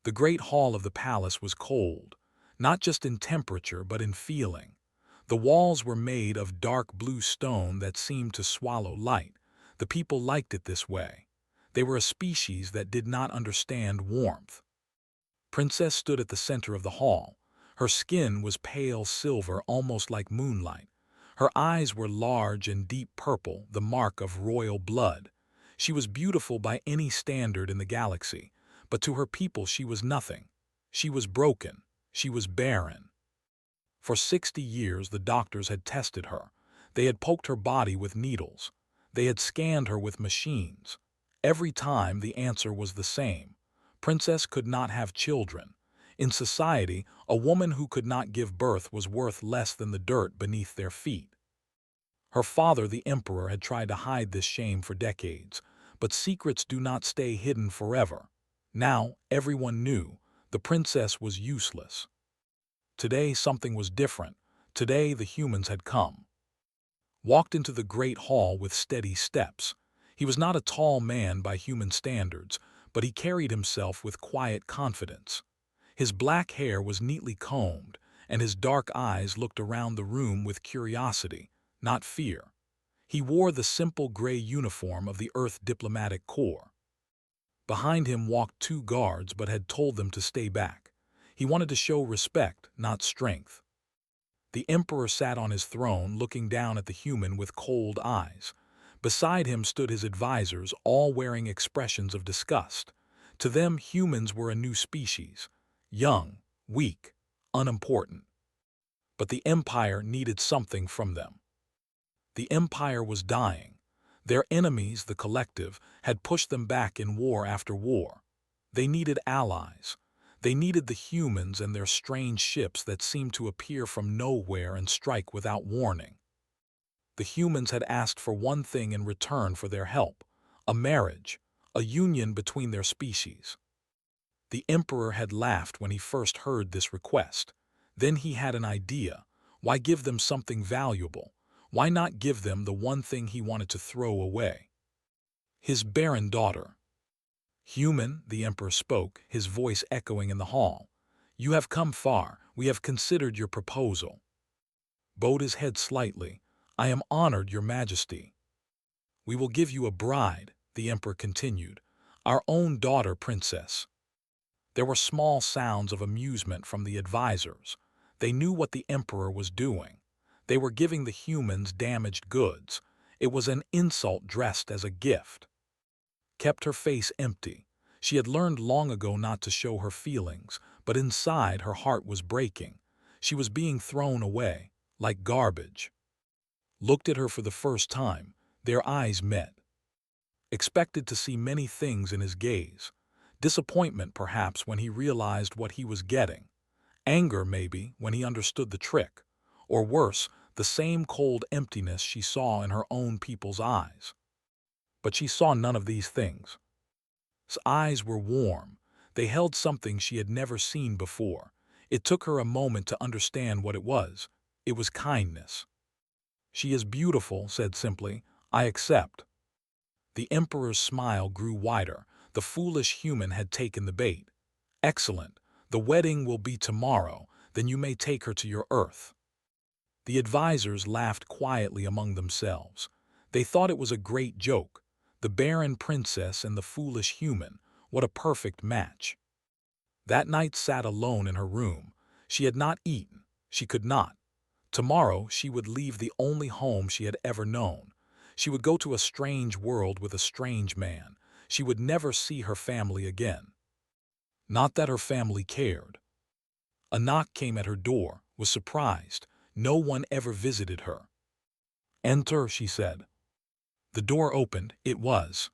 The great hall of the palace was cold, not just in temperature but in feeling. The walls were made of dark blue stone that seemed to swallow light. The people liked it this way. They were a species that did not understand warmth. Princess stood at the center of the hall. Her skin was pale silver, almost like moonlight. Her eyes were large and deep purple, the mark of royal blood. She was beautiful by any standard in the galaxy, but to her people she was nothing. She was broken. She was barren. For 60 years the doctors had tested her. They had poked her body with needles. They had scanned her with machines. Every time the answer was the same. Princess could not have children. In society, a woman who could not give birth was worth less than the dirt beneath their feet. Her father, the emperor, had tried to hide this shame for decades, but secrets do not stay hidden forever. Now, everyone knew the princess was useless. Today, something was different. Today, the humans had come. Walked into the great hall with steady steps. He was not a tall man by human standards, but he carried himself with quiet confidence. His black hair was neatly combed, and his dark eyes looked around the room with curiosity, not fear. He wore the simple gray uniform of the Earth Diplomatic Corps. Behind him walked 2 guards but had told them to stay back. He wanted to show respect, not strength. The emperor sat on his throne looking down at the human with cold eyes. Beside him stood his advisors, all wearing expressions of disgust. To them, humans were a new species, young, weak, unimportant. But the empire needed something from them. The empire was dying. Their enemies, the collective, had pushed them back in war after war. They needed allies. They needed the humans and their strange ships that seemed to appear from nowhere and strike without warning. The humans had asked for one thing in return for their help: a marriage, a union between their species. The emperor had laughed when he first heard this request. Then he had an idea. Why give them something valuable? Why not give them the one thing he wanted to throw away? His barren daughter. Human, the emperor spoke, his voice echoing in the hall. You have come far. We have considered your proposal. Bowed his head slightly. I am honored, your majesty. We will give you a bride, the emperor continued. Our own daughter, princess. There were small sounds of amusement from the advisors. They knew what the emperor was doing. They were giving the humans damaged goods. It was an insult dressed as a gift. Kept her face empty. She had learned long ago not to show her feelings, but inside her heart was breaking. She was being thrown away, like garbage. Looked at her for the first time. Their eyes met. Expected to see many things in his gaze. Disappointment, perhaps, when he realized what he was getting. Anger, maybe, when he understood the trick. Or worse, the same cold emptiness she saw in her own people's eyes. But she saw none of these things. His eyes were warm. They held something she had never seen before. It took her a moment to understand what it was. It was kindness. She is beautiful, said simply. I accept. The emperor's smile grew wider. The foolish human had taken the bait. Excellent. The wedding will be tomorrow. Then you may take her to your Earth. The advisors laughed quietly among themselves. They thought it was a great joke. The barren princess and the foolish human. What a perfect match. That night sat alone in her room. She had not eaten. She could not. Tomorrow she would leave the only home she had ever known. She would go to a strange world with a strange man. She would never see her family again. Not that her family cared. A knock came at her door. Was surprised. No one ever visited her. Enter, she said. The door opened. It was.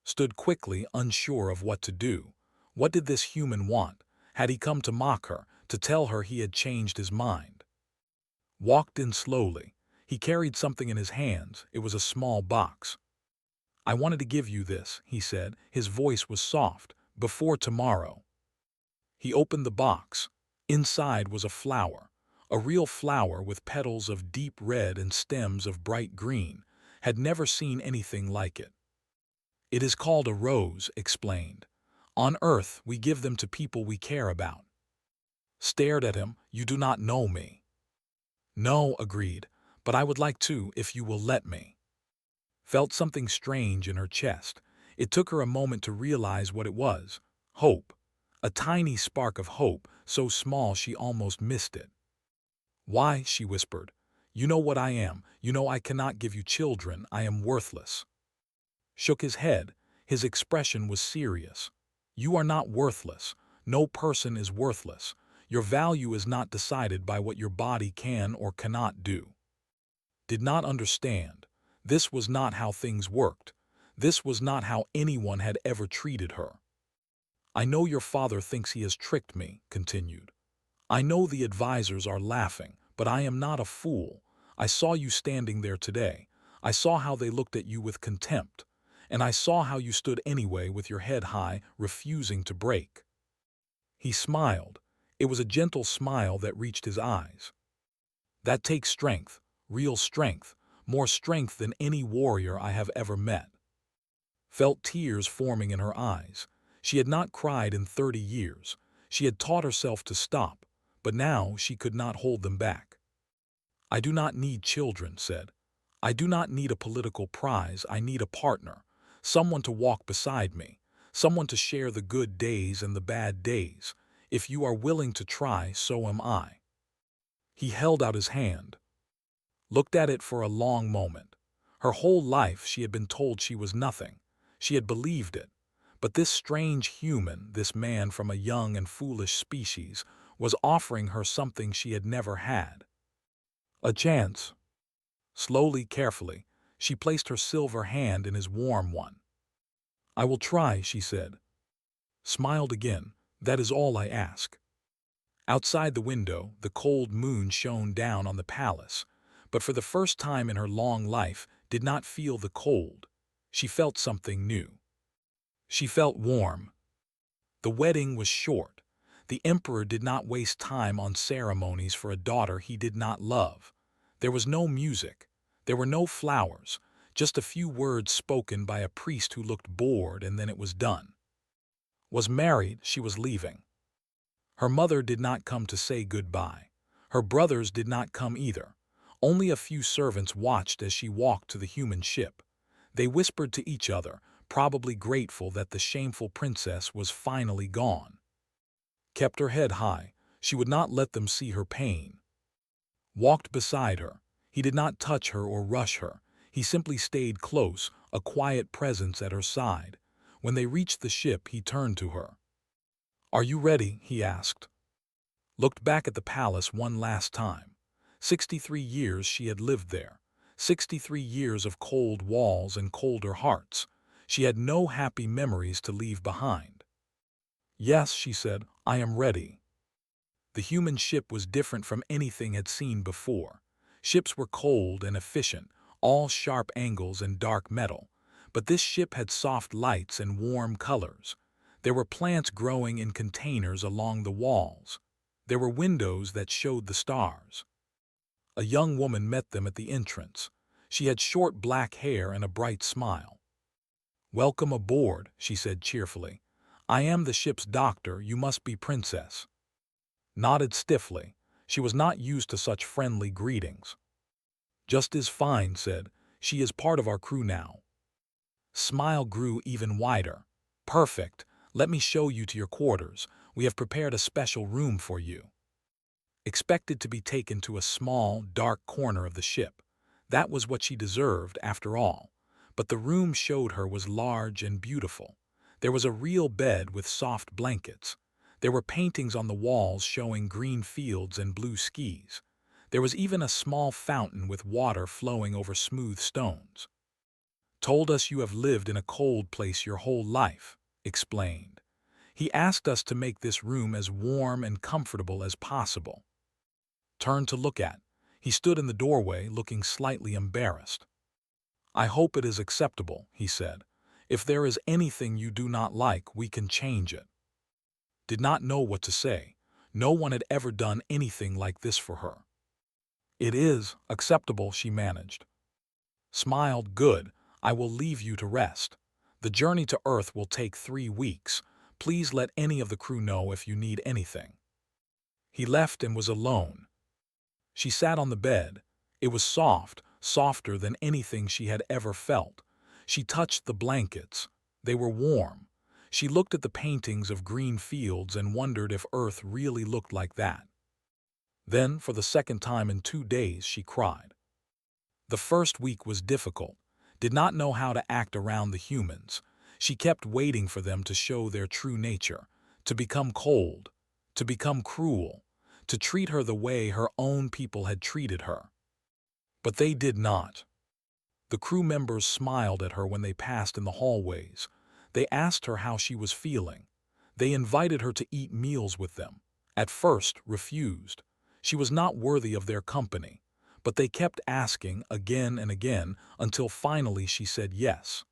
Stood quickly, unsure of what to do. What did this human want? Had he come to mock her, to tell her he had changed his mind? Walked in slowly. He carried something in his hands. It was a small box. I wanted to give you this, he said. His voice was soft. Before tomorrow. He opened the box. Inside was a flower. A real flower with petals of deep red and stems of bright green. Had never seen anything like it. It is called a rose, explained. On Earth, we give them to people we care about. Stared at him. You do not know me. No, agreed, but I would like to if you will let me. Felt something strange in her chest. It took her a moment to realize what it was. Hope. A tiny spark of hope, so small she almost missed it. Why, she whispered. You know what I am. You know I cannot give you children. I am worthless. Shook his head. His expression was serious. You are not worthless. No person is worthless. Your value is not decided by what your body can or cannot do. Did not understand. This was not how things worked. This was not how anyone had ever treated her. I know your father thinks he has tricked me, continued. I know the advisors are laughing, but I am not a fool. I saw you standing there today. I saw how they looked at you with contempt. And I saw how you stood anyway with your head high, refusing to break. He smiled. It was a gentle smile that reached his eyes. That takes strength, real strength, more strength than any warrior I have ever met. Felt tears forming in her eyes. She had not cried in 30 years. She had taught herself to stop, but now she could not hold them back. I do not need children, said. I do not need a political prize. I need a partner, someone to walk beside me, someone to share the good days and the bad days. If you are willing to try, so am I. He held out his hand. Looked at it for a long moment. Her whole life she had been told she was nothing. She had believed it. But this strange human, this man from a young and foolish species, was offering her something she had never had. A chance. Slowly, carefully, she placed her silver hand in his warm one. I will try, she said. Smiled again. That is all I ask. Outside the window, the cold moon shone down on the palace, but for the first time in her long life did not feel the cold. She felt something new. She felt warm. The wedding was short. The emperor did not waste time on ceremonies for a daughter he did not love. There was no music. There were no flowers, just a few words spoken by a priest who looked bored, and then it was done. Was married, she was leaving. Her mother did not come to say goodbye. Her brothers did not come either. Only a few servants watched as she walked to the human ship. They whispered to each other, probably grateful that the shameful princess was finally gone. Kept her head high. She would not let them see her pain. Walked beside her. He did not touch her or rush her. He simply stayed close, a quiet presence at her side. When they reached the ship, he turned to her. Are you ready? He asked. Looked back at the palace one last time. 63 years she had lived there. 63 years of cold walls and colder hearts. She had no happy memories to leave behind. Yes, she said, I am ready. The human ship was different from anything had seen before. Ships were cold and efficient, all sharp angles and dark metal. But this ship had soft lights and warm colors. There were plants growing in containers along the walls. There were windows that showed the stars. A young woman met them at the entrance. She had short black hair and a bright smile. Welcome aboard, she said cheerfully. I am the ship's doctor. You must be princess. Nodded stiffly. She was not used to such friendly greetings. Just as fine, said. She is part of our crew now. Smile grew even wider. Perfect. Let me show you to your quarters. We have prepared a special room for you. Expected to be taken to a small, dark corner of the ship. That was what she deserved, after all. But the room showed her was large and beautiful. There was a real bed with soft blankets. There were paintings on the walls showing green fields and blue skies. There was even a small fountain with water flowing over smooth stones. Told us you have lived in a cold place your whole life, explained. He asked us to make this room as warm and comfortable as possible. Turned to look at. He stood in the doorway, looking slightly embarrassed. I hope it is acceptable, he said. If there is anything you do not like, we can change it. Did not know what to say. No one had ever done anything like this for her. It is acceptable, she managed. Smiled. Good. I will leave you to rest. The journey to Earth will take 3 weeks, Please let any of the crew know if you need anything." He left and was alone. She sat on the bed. It was soft, softer than anything she had ever felt. She touched the blankets. They were warm. She looked at the paintings of green fields and wondered if Earth really looked like that. Then, for the second time in 2 days, she cried. The first week was difficult, did not know how to act around the humans. She kept waiting for them to show their true nature, to become cold, to become cruel, to treat her the way her own people had treated her. But they did not. The crew members smiled at her when they passed in the hallways. They asked her how she was feeling. They invited her to eat meals with them. At first, refused. She was not worthy of their company. But they kept asking again and again until finally she said yes.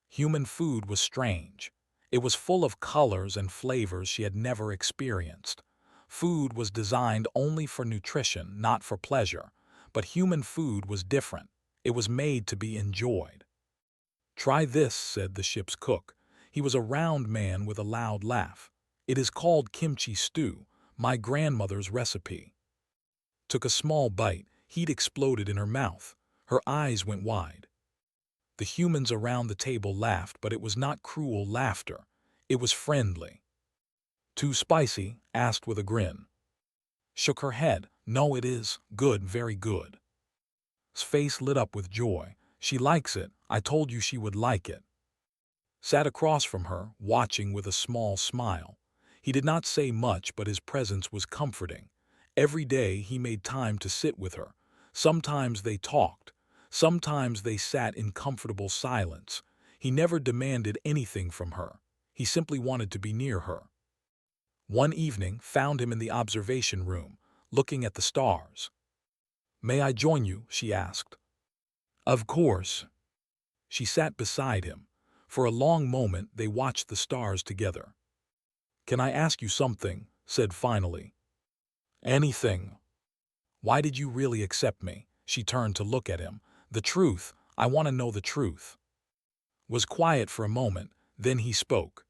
Human food was strange. It was full of colors and flavors she had never experienced. Food was designed only for nutrition, not for pleasure. But human food was different. It was made to be enjoyed. "Try this," said the ship's cook. He was a round man with a loud laugh. "It is called kimchi stew, my grandmother's recipe." Took a small bite. Heat exploded in her mouth. Her eyes went wide. The humans around the table laughed, but it was not cruel laughter. It was friendly. "Too spicy?" asked with a grin. Shook her head. "No, it is. Good, very good." His face lit up with joy. "She likes it. I told you she would like it." Sat across from her, watching with a small smile. He did not say much, but his presence was comforting. Every day he made time to sit with her. Sometimes they talked. Sometimes they sat in comfortable silence. He never demanded anything from her. He simply wanted to be near her. One evening, found him in the observation room, looking at the stars. "May I join you?" she asked. "Of course." She sat beside him. For a long moment they watched the stars together. "Can I ask you something?" said finally. "Anything." "Why did you really accept me?" She turned to look at him. "The truth. I want to know the truth." Was quiet for a moment, then he spoke.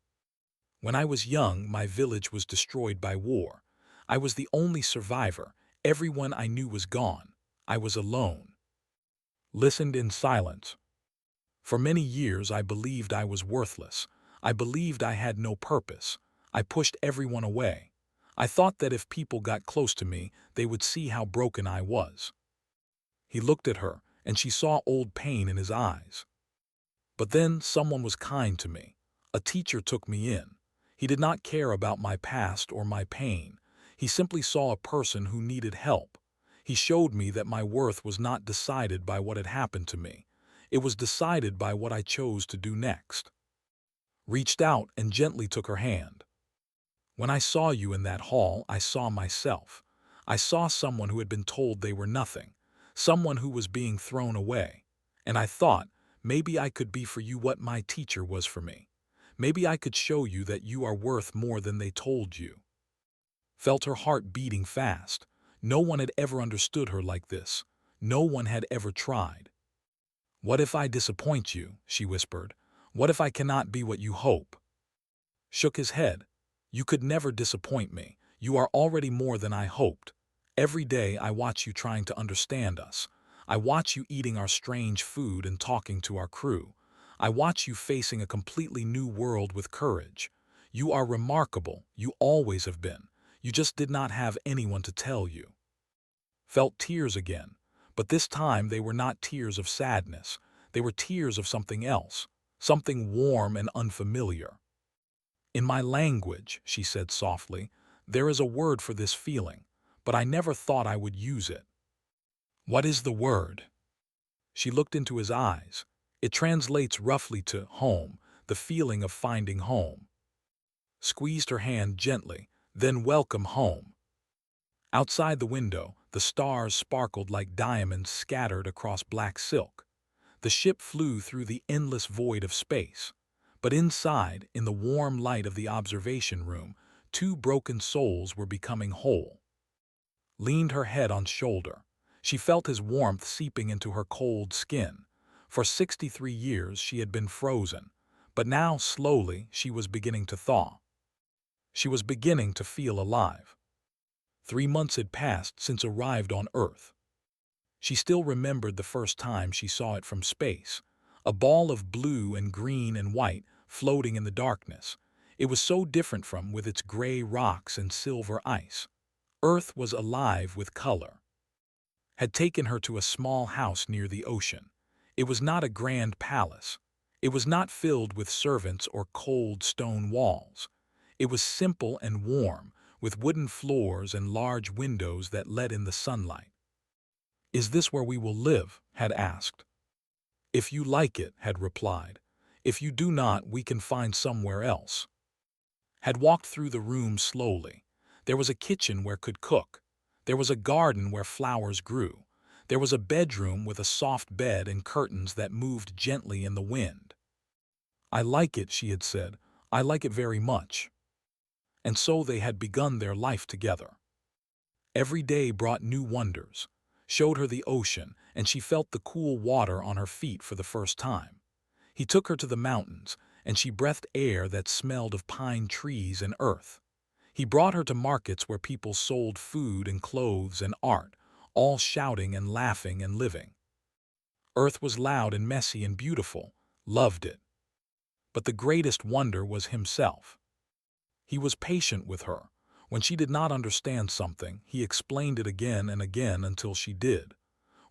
"When I was young, my village was destroyed by war. I was the only survivor. Everyone I knew was gone. I was alone." Listened in silence. "For many years I believed I was worthless. I believed I had no purpose. I pushed everyone away. I thought that if people got close to me, they would see how broken I was." He looked at her, and she saw old pain in his eyes. "But then someone was kind to me. A teacher took me in. He did not care about my past or my pain. He simply saw a person who needed help. He showed me that my worth was not decided by what had happened to me. It was decided by what I chose to do next." Reached out and gently took her hand. "When I saw you in that hall, I saw myself. I saw someone who had been told they were nothing, someone who was being thrown away. And I thought, maybe I could be for you what my teacher was for me. Maybe I could show you that you are worth more than they told you." Felt her heart beating fast. No one had ever understood her like this. No one had ever tried. "What if I disappoint you?" she whispered. "What if I cannot be what you hope?" Shook his head. "You could never disappoint me. You are already more than I hoped. Every day I watch you trying to understand us. I watch you eating our strange food and talking to our crew. I watch you facing a completely new world with courage. You are remarkable. You always have been. You just did not have anyone to tell you." Felt tears again, but this time they were not tears of sadness. They were tears of something else, something warm and unfamiliar. "In my language," she said softly, "there is a word for this feeling, but I never thought I would use it." "What is the word?" She looked into his eyes. "It translates roughly to home, the feeling of finding home." Squeezed her hand gently, then "welcome home." Outside the window, the stars sparkled like diamonds scattered across black silk. The ship flew through the endless void of space. But inside, in the warm light of the observation room, two broken souls were becoming whole. Leaned her head on shoulder. She felt his warmth seeping into her cold skin. For 63 years she had been frozen. But now, slowly, she was beginning to thaw. She was beginning to feel alive. 3 months had passed since arrived on Earth. She still remembered the first time she saw it from space, a ball of blue and green and white floating in the darkness. It was so different from with its gray rocks and silver ice. Earth was alive with color. Had taken her to a small house near the ocean. It was not a grand palace. It was not filled with servants or cold stone walls. It was simple and warm, with wooden floors and large windows that let in the sunlight. "Is this where we will live?" Had asked. "If you like it," Had replied. "If you do not, we can find somewhere else." Had walked through the room slowly. There was a kitchen where could cook. There was a garden where flowers grew. There was a bedroom with a soft bed and curtains that moved gently in the wind. "I like it," she had said. "I like it very much." And so they had begun their life together. Every day brought new wonders, showed her the ocean, and she felt the cool water on her feet for the first time. He took her to the mountains, and she breathed air that smelled of pine trees and earth. He brought her to markets where people sold food and clothes and art, all shouting and laughing and living. Earth was loud and messy and beautiful, loved it. But the greatest wonder was himself. He was patient with her. When she did not understand something, he explained it again and again until she did.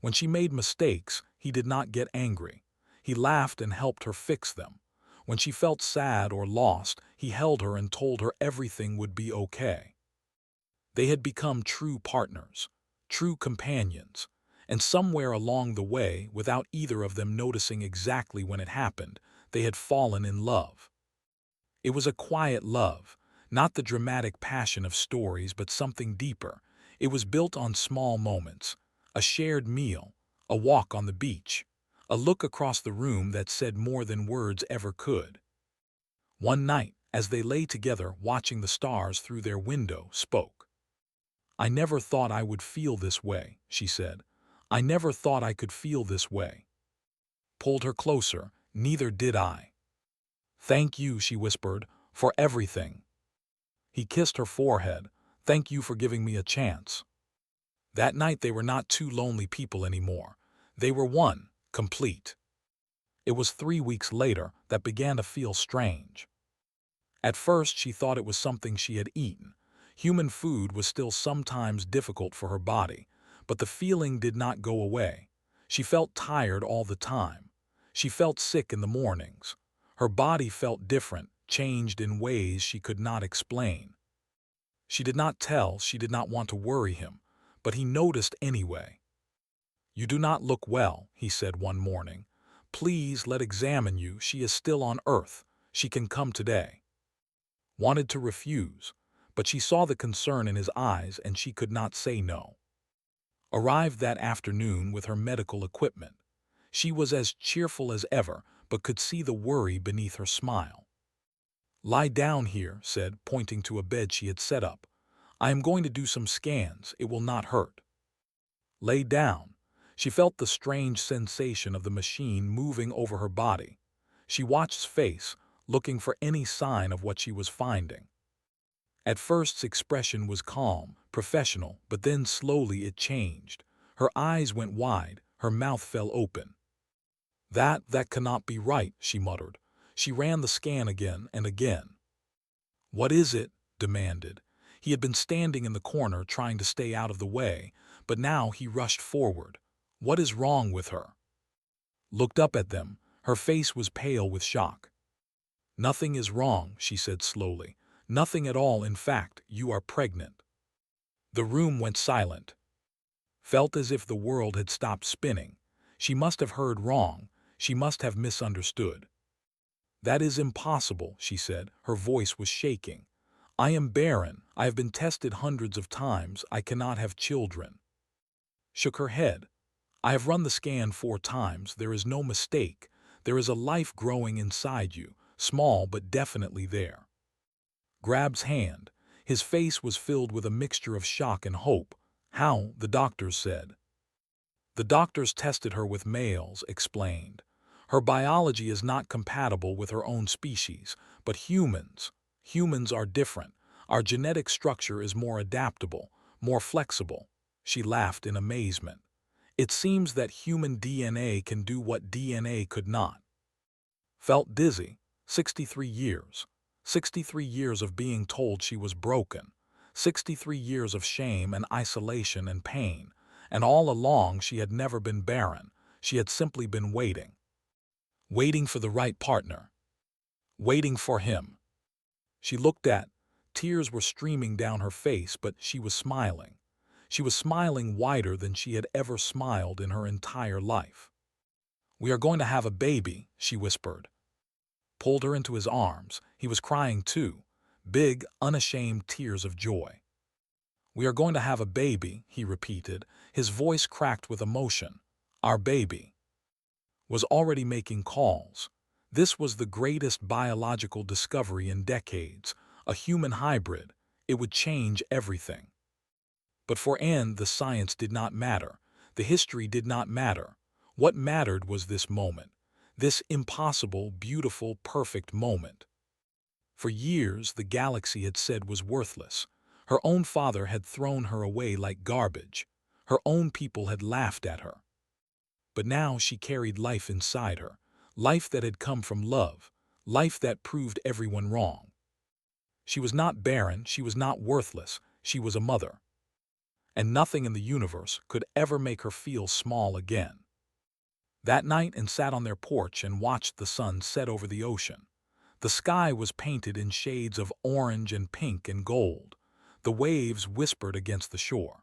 When she made mistakes, he did not get angry. He laughed and helped her fix them. When she felt sad or lost, he held her and told her everything would be okay. They had become true partners, true companions, and somewhere along the way, without either of them noticing exactly when it happened, they had fallen in love. It was a quiet love, not the dramatic passion of stories, but something deeper. It was built on small moments, a shared meal, a walk on the beach, a look across the room that said more than words ever could. One night, as they lay together watching the stars through their window, spoke. "I never thought I would feel this way," she said. "I never thought I could feel this way." Pulled her closer. "Neither did I." "Thank you," she whispered, "for everything." He kissed her forehead. "Thank you for giving me a chance." That night they were not two lonely people anymore. They were one, complete. It was 3 weeks later that began to feel strange. At first she thought it was something she had eaten. Human food was still sometimes difficult for her body, but the feeling did not go away. She felt tired all the time. She felt sick in the mornings. Her body felt different, changed in ways she could not explain. She did not tell, she did not want to worry him, but he noticed anyway. "You do not look well," he said one morning. "Please let examine you. She is still on Earth. She can come today." Wanted to refuse, but she saw the concern in his eyes and she could not say no. Arrived that afternoon with her medical equipment. She was as cheerful as ever, but could see the worry beneath her smile. "Lie down here," said, pointing to a bed she had set up. "I am going to do some scans. It will not hurt." Lay down. She felt the strange sensation of the machine moving over her body. She watched his face, looking for any sign of what she was finding. At first its expression was calm, professional, but then slowly it changed. Her eyes went wide, her mouth fell open. That cannot be right," she muttered. She ran the scan again and again. "What is it?" demanded. He had been standing in the corner trying to stay out of the way, but now he rushed forward. "What is wrong with her?" Looked up at them. Her face was pale with shock. "Nothing is wrong," she said slowly. "Nothing at all. In fact, you are pregnant." The room went silent. Felt as if the world had stopped spinning. She must have heard wrong. She must have misunderstood. "That is impossible," she said. Her voice was shaking. "I am barren. I have been tested hundreds of times. I cannot have children." Shook her head. "I have run the scan 4 times. There is no mistake. There is a life growing inside you, small but definitely there." Grab's hand. His face was filled with a mixture of shock and hope. "How?" the doctors said. "The doctors tested her with males," explained. Her biology is not compatible with her own species, but humans are different. Our genetic structure is more adaptable, more flexible. She laughed in amazement. It seems that human DNA can do what DNA could not. Felt dizzy. 63 years. 63 years of being told she was broken. 63 years of shame and isolation and pain. And all along she had never been barren. She had simply been waiting. Waiting for the right partner. Waiting for him. She looked at. Tears were streaming down her face, but she was smiling. She was smiling wider than she had ever smiled in her entire life. "We are going to have a baby," she whispered. Pulled her into his arms. He was crying too. Big, unashamed tears of joy. "We are going to have a baby," he repeated, his voice cracked with emotion. Our baby was already making calls. This was the greatest biological discovery in decades, a human hybrid. It would change everything. But for Anne, the science did not matter. The history did not matter. What mattered was this moment. This impossible, beautiful, perfect moment. For years, the galaxy had said was worthless. Her own father had thrown her away like garbage. Her own people had laughed at her. But now she carried life inside her, life that had come from love, life that proved everyone wrong. She was not barren, she was not worthless, she was a mother. And nothing in the universe could ever make her feel small again. That night Anne sat on their porch and watched the sun set over the ocean. The sky was painted in shades of orange and pink and gold. The waves whispered against the shore.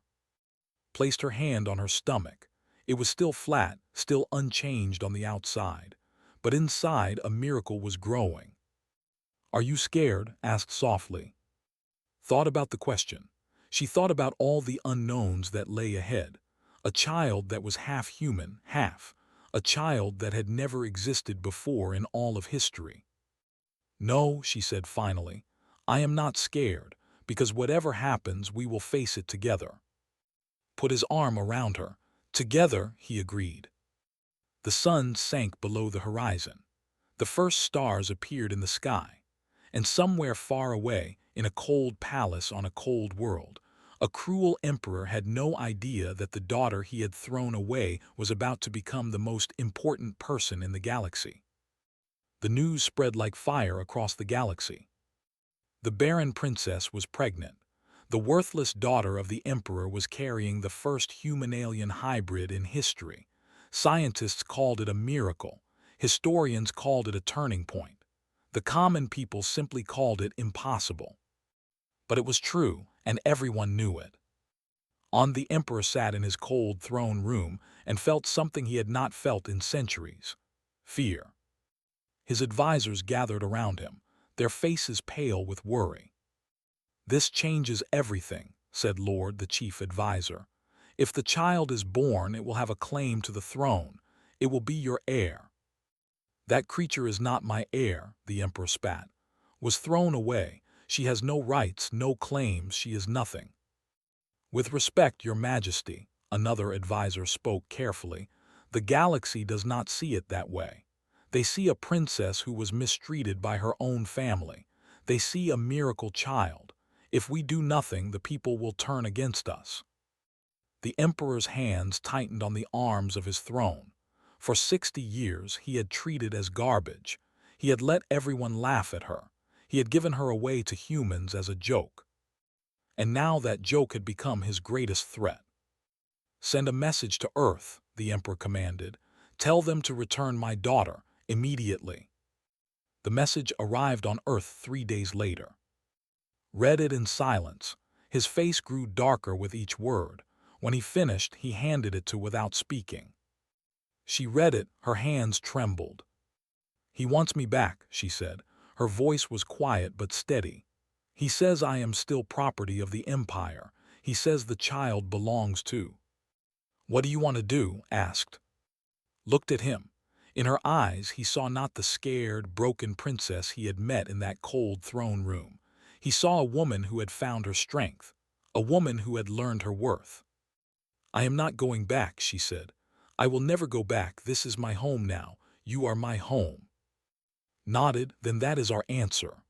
Placed her hand on her stomach. It was still flat, still unchanged on the outside. But inside a miracle was growing. "Are you scared?" asked softly. Thought about the question. She thought about all the unknowns that lay ahead. A child that was half human, half. A child that had never existed before in all of history. "No," she said finally. "I am not scared, because whatever happens, we will face it together." Put his arm around her. "Together," he agreed. The sun sank below the horizon. The first stars appeared in the sky. And somewhere far away, in a cold palace on a cold world, a cruel emperor had no idea that the daughter he had thrown away was about to become the most important person in the galaxy. The news spread like fire across the galaxy. The Barren princess was pregnant. The worthless daughter of the emperor was carrying the first human-alien hybrid in history. Scientists called it a miracle. Historians called it a turning point. The common people simply called it impossible. But it was true, and everyone knew it. The emperor sat in his cold throne room and felt something he had not felt in centuries: fear. His advisors gathered around him, their faces pale with worry. "This changes everything," said Lord, the chief advisor. "If the child is born, it will have a claim to the throne. It will be your heir." "That creature is not my heir," the emperor spat. "Was thrown away. She has no rights, no claims, she is nothing." "With respect, your majesty," another advisor spoke carefully, "the galaxy does not see it that way. They see a princess who was mistreated by her own family. They see a miracle child. If we do nothing, the people will turn against us." The emperor's hands tightened on the arms of his throne. For 60 years he had treated as garbage. He had let everyone laugh at her. He had given her away to humans as a joke. And now that joke had become his greatest threat. "Send a message to Earth," the emperor commanded. "Tell them to return my daughter, immediately." The message arrived on Earth 3 days later. Read it in silence. His face grew darker with each word. When he finished, he handed it to without speaking. She read it, her hands trembled. "He wants me back," she said. Her voice was quiet but steady. "He says I am still property of the Empire. He says the child belongs to." "What do you want to do?" asked. Looked at him. In her eyes he saw not the scared, broken princess he had met in that cold throne room. He saw a woman who had found her strength, a woman who had learned her worth. "I am not going back," she said. "I will never go back. This is my home now. You are my home. Nodded, then that is our answer.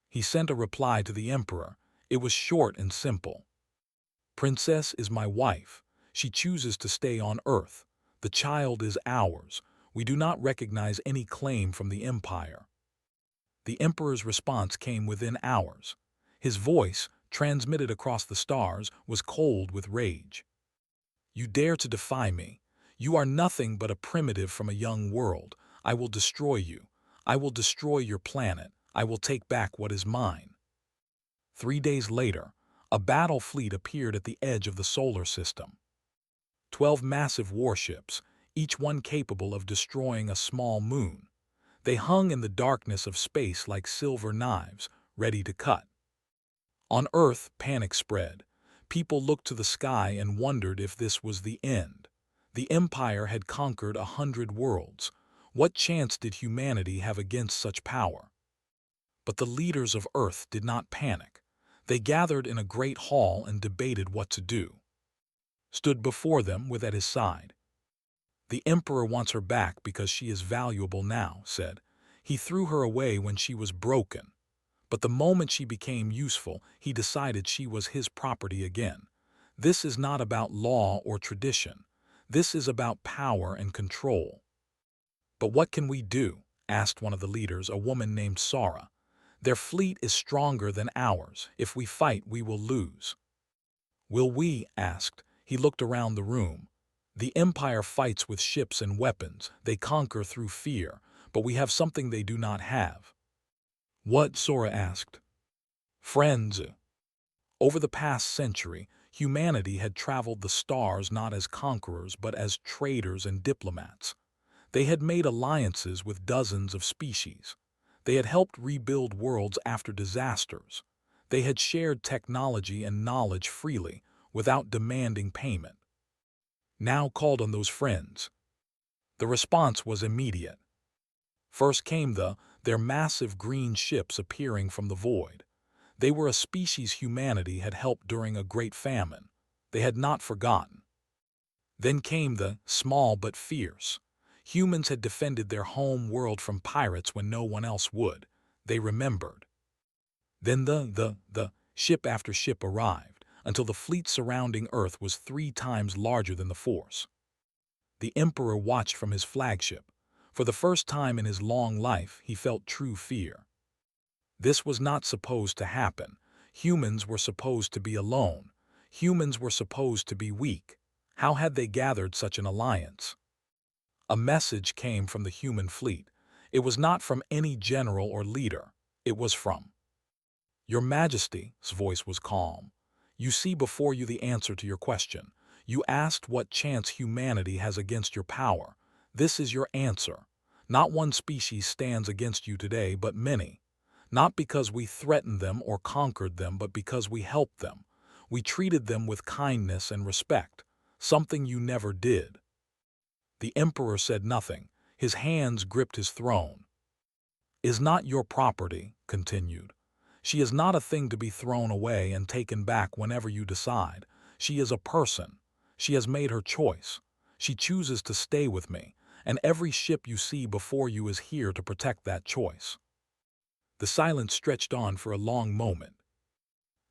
He sent a reply to the emperor. It was short and simple. Princess is my wife. She chooses to stay on Earth. The child is ours. We do not recognize any claim from the empire. The emperor's response came within hours. His voice, transmitted across the stars, was cold with rage. You dare to defy me. You are nothing but a primitive from a young world. I will destroy you. I will destroy your planet. I will take back what is mine. 3 days later, a battle fleet appeared at the edge of the solar system. 12 massive warships, each one capable of destroying a small moon. They hung in the darkness of space like silver knives, ready to cut. On Earth, panic spread. People looked to the sky and wondered if this was the end. The Empire had conquered 100 worlds. What chance did humanity have against such power? But the leaders of Earth did not panic. They gathered in a great hall and debated what to do. Stood before them with at his side. The Emperor wants her back because she is valuable now, said. He threw her away when she was broken. But the moment she became useful, he decided she was his property again. This is not about law or tradition. This is about power and control. But what can we do? Asked one of the leaders, a woman named Sara. Their fleet is stronger than ours. If we fight, we will lose. Will we? Asked. He looked around the room. The Empire fights with ships and weapons. They conquer through fear, but we have something they do not have. What? Sora asked. Friends. Over the past century, humanity had traveled the stars not as conquerors but as traders and diplomats. They had made alliances with dozens of species. They had helped rebuild worlds after disasters. They had shared technology and knowledge freely, without demanding payment. Now called on those friends. The response was immediate. First came their massive green ships appearing from the void. They were a species humanity had helped during a great famine. They had not forgotten. Then came the small but fierce. Humans had defended their home world from pirates when no one else would. They remembered. Then the ship after ship arrived, until the fleet surrounding Earth was 3 times larger than the force. The Emperor watched from his flagship. For the first time in his long life, he felt true fear. This was not supposed to happen. Humans were supposed to be alone. Humans were supposed to be weak. How had they gathered such an alliance? A message came from the human fleet. It was not from any general or leader. It was from Your Majesty's voice was calm. You see before you the answer to your question. You asked what chance humanity has against your power. This is your answer. Not one species stands against you today, but many. Not because we threatened them or conquered them, but because we helped them. We treated them with kindness and respect, something you never did. The Emperor said nothing. His hands gripped his throne. Is not your property, continued. She is not a thing to be thrown away and taken back whenever you decide. She is a person. She has made her choice. She chooses to stay with me, and every ship you see before you is here to protect that choice. The silence stretched on for a long moment.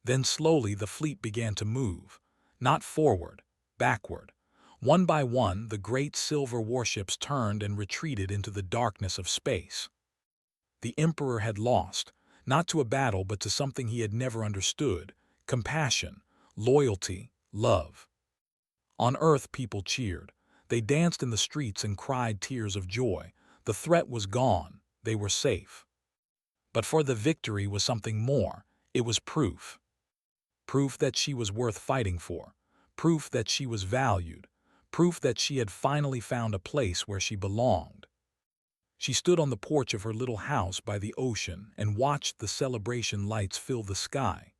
Then slowly the fleet began to move, not forward, backward. One by one, the great silver warships turned and retreated into the darkness of space. The Emperor had lost, not to a battle but to something he had never understood: compassion, loyalty, love. On Earth people cheered. They danced in the streets and cried tears of joy. The threat was gone. They were safe. But for the victory was something more. It was proof. Proof that she was worth fighting for. Proof that she was valued. Proof that she had finally found a place where she belonged. She stood on the porch of her little house by the ocean and watched the celebration lights fill the sky.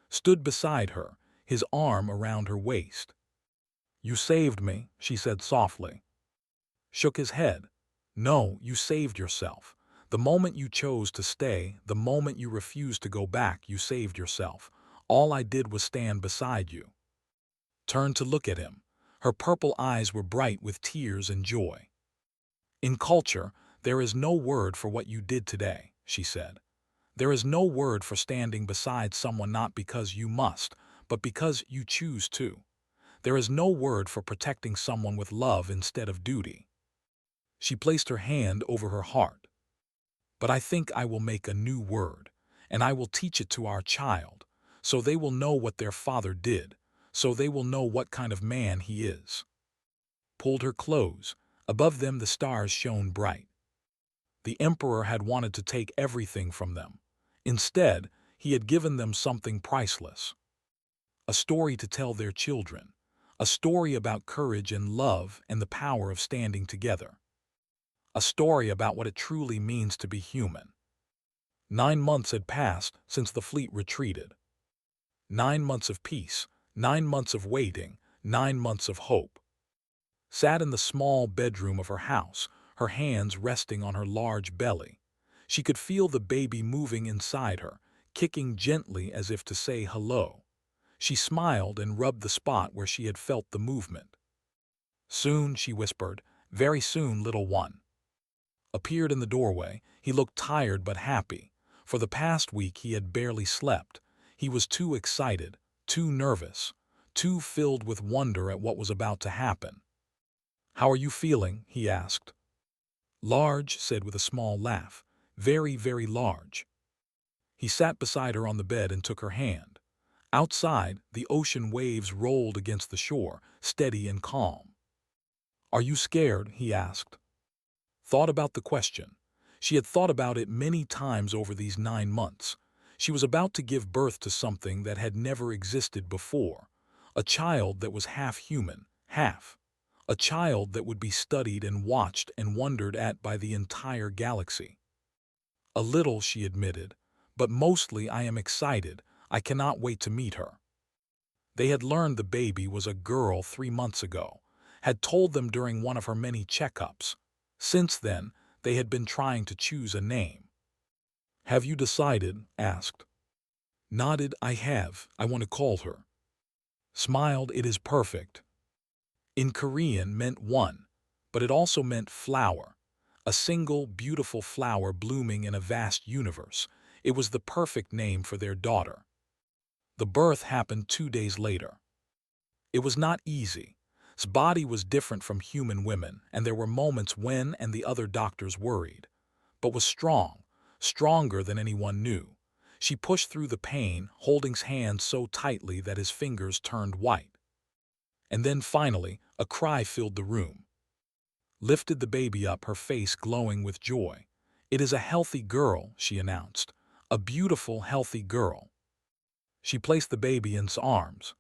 Stood beside her, his arm around her waist. You saved me, she said softly. Shook his head. No, you saved yourself. The moment you chose to stay, the moment you refused to go back, you saved yourself. All I did was stand beside you. Turned to look at him. Her purple eyes were bright with tears and joy. In culture, there is no word for what you did today, she said. There is no word for standing beside someone not because you must, but because you choose to. There is no word for protecting someone with love instead of duty. She placed her hand over her heart. But I think I will make a new word, and I will teach it to our child, so they will know what their father did, so they will know what kind of man he is. Pulled her close. Above them the stars shone bright. The emperor had wanted to take everything from them. Instead, he had given them something priceless. A story to tell their children. A story about courage and love and the power of standing together. A story about what it truly means to be human. 9 months had passed since the fleet retreated. 9 months of peace, 9 months of waiting, 9 months of hope. Sat in the small bedroom of her house, her hands resting on her large belly. She could feel the baby moving inside her, kicking gently as if to say hello. She smiled and rubbed the spot where she had felt the movement. Soon, she whispered, very soon, little one. Appeared in the doorway. He looked tired but happy. For the past week he had barely slept. He was too excited, too nervous, too filled with wonder at what was about to happen. How are you feeling? He asked. Large, said with a small laugh. Very, very large. He sat beside her on the bed and took her hand. Outside, the ocean waves rolled against the shore, steady and calm. Are you scared? He asked. Thought about the question. She had thought about it many times over these 9 months. She was about to give birth to something that had never existed before. A child that was half human, half. A child that would be studied and watched and wondered at by the entire galaxy. A little, she admitted, but mostly I am excited. I cannot wait to meet her. They had learned the baby was a girl 3 months ago, had told them during one of her many checkups. Since then, they had been trying to choose a name. Have you decided? Asked. Nodded, I have. I want to call her. Smiled, it is perfect. In Korean meant one, but it also meant flower. A single, beautiful flower blooming in a vast universe. It was the perfect name for their daughter. The birth happened 2 days later. It was not easy. His body was different from human women, and there were moments when and the other doctors worried. But was strong, stronger than anyone knew. She pushed through the pain, holding his hand so tightly that his fingers turned white. And then finally, a cry filled the room. Lifted the baby up, her face glowing with joy. It is a healthy girl, she announced. A beautiful, healthy girl. She placed the baby in his arms.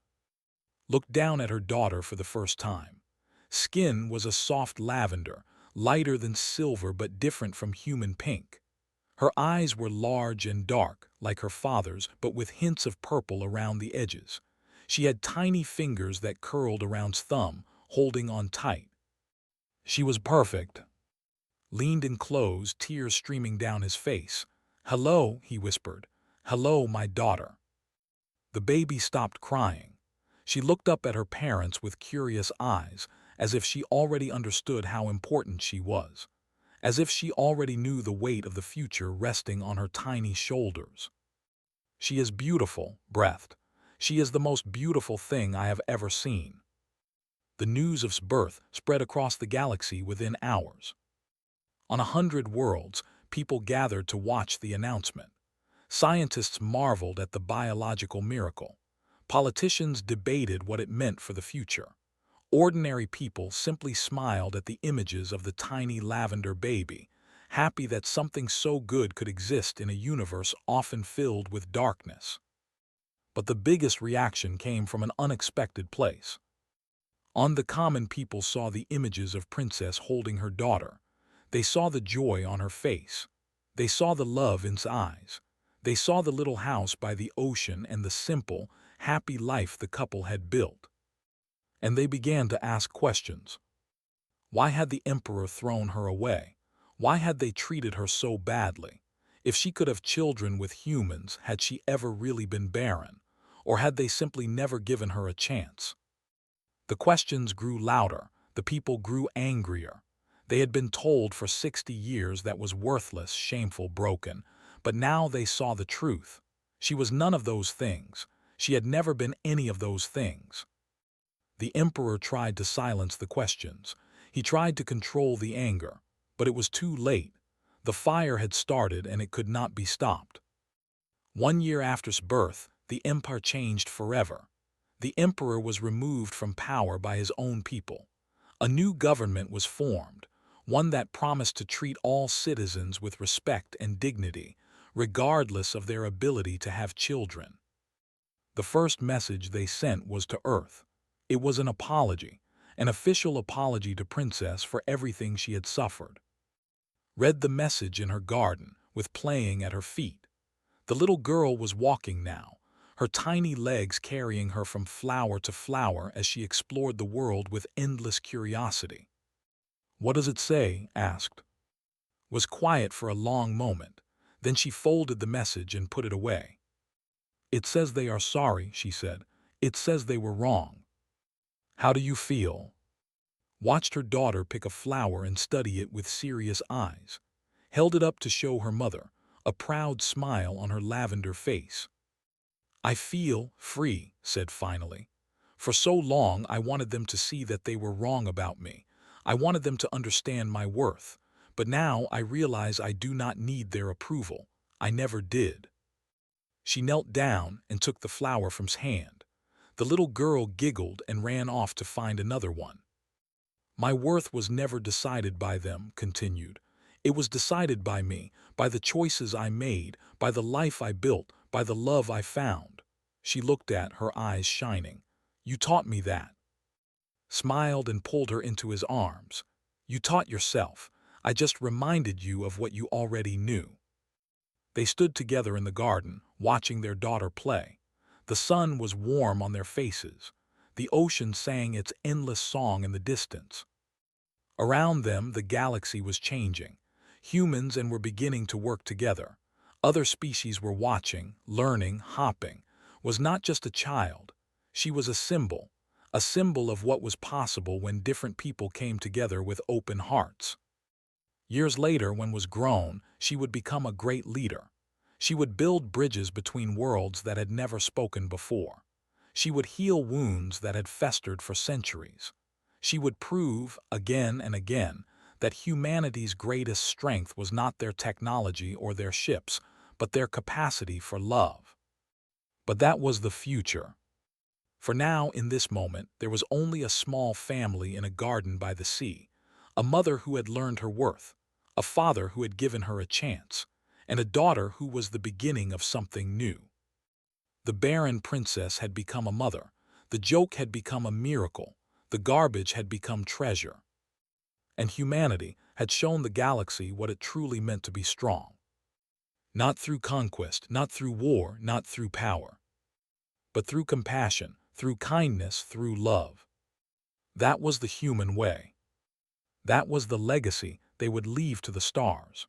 Looked down at her daughter for the first time. Skin was a soft lavender, lighter than silver but different from human pink. Her eyes were large and dark, like her father's, but with hints of purple around the edges. She had tiny fingers that curled around his thumb, holding on tight. She was perfect. Leaned in close, tears streaming down his face. Hello, he whispered. Hello, my daughter. The baby stopped crying. She looked up at her parents with curious eyes, as if she already understood how important she was, as if she already knew the weight of the future resting on her tiny shoulders. She is beautiful, breathed. She is the most beautiful thing I have ever seen. The news of his birth spread across the galaxy within hours. On 100 worlds, people gathered to watch the announcement. Scientists marveled at the biological miracle. Politicians debated what it meant for the future. Ordinary people simply smiled at the images of the tiny lavender baby, happy that something so good could exist in a universe often filled with darkness. But the biggest reaction came from an unexpected place. On the common people saw the images of Princess holding her daughter. They saw the joy on her face. They saw the love in his eyes. They saw the little house by the ocean and the simple, happy life the couple had built. And they began to ask questions. Why had the emperor thrown her away? Why had they treated her so badly? If she could have children with humans, had she ever really been barren? Or had they simply never given her a chance? The questions grew louder. The people grew angrier. They had been told for 60 years that was worthless, shameful, broken, but now they saw the truth. She was none of those things. She had never been any of those things. The Emperor tried to silence the questions. He tried to control the anger, but it was too late. The fire had started and it could not be stopped. 1 year after his birth, the empire changed forever. The Emperor was removed from power by his own people. A new government was formed, one that promised to treat all citizens with respect and dignity, regardless of their ability to have children. The first message they sent was to Earth. It was an apology, an official apology to Princess for everything she had suffered. Read the message in her garden, with playing at her feet. The little girl was walking now, her tiny legs carrying her from flower to flower as she explored the world with endless curiosity. "What does it say?" asked. Was quiet for a long moment. Then she folded the message and put it away. "It says they are sorry," she said. "It says they were wrong." "How do you feel?" Watched her daughter pick a flower and study it with serious eyes. Held it up to show her mother, a proud smile on her lavender face. "I feel free," said finally. "For so long I wanted them to see that they were wrong about me. I wanted them to understand my worth. But now I realize I do not need their approval. I never did." She knelt down and took the flower from his hand. The little girl giggled and ran off to find another one. "My worth was never decided by them," continued. "It was decided by me, by the choices I made, by the life I built, by the love I found." She looked at her eyes shining. "You taught me that." Smiled and pulled her into his arms. "You taught yourself. I just reminded you of what you already knew." They stood together in the garden, watching their daughter play. The sun was warm on their faces. The ocean sang its endless song in the distance. Around them, the galaxy was changing. Humans were beginning to work together. Other species were watching, learning, hopping. Was not just a child. She was a symbol of what was possible when different people came together with open hearts. Years later, when was grown, she would become a great leader. She would build bridges between worlds that had never spoken before. She would heal wounds that had festered for centuries. She would prove, again and again, that humanity's greatest strength was not their technology or their ships, but their capacity for love. But that was the future. For now, in this moment, there was only a small family in a garden by the sea, a mother who had learned her worth, a father who had given her a chance, and a daughter who was the beginning of something new. The Barren princess had become a mother, the joke had become a miracle, the garbage had become treasure. And humanity had shown the galaxy what it truly meant to be strong. Not through conquest, not through war, not through power, but through compassion, through kindness, through love. That was the human way. That was the legacy they would leave to the stars.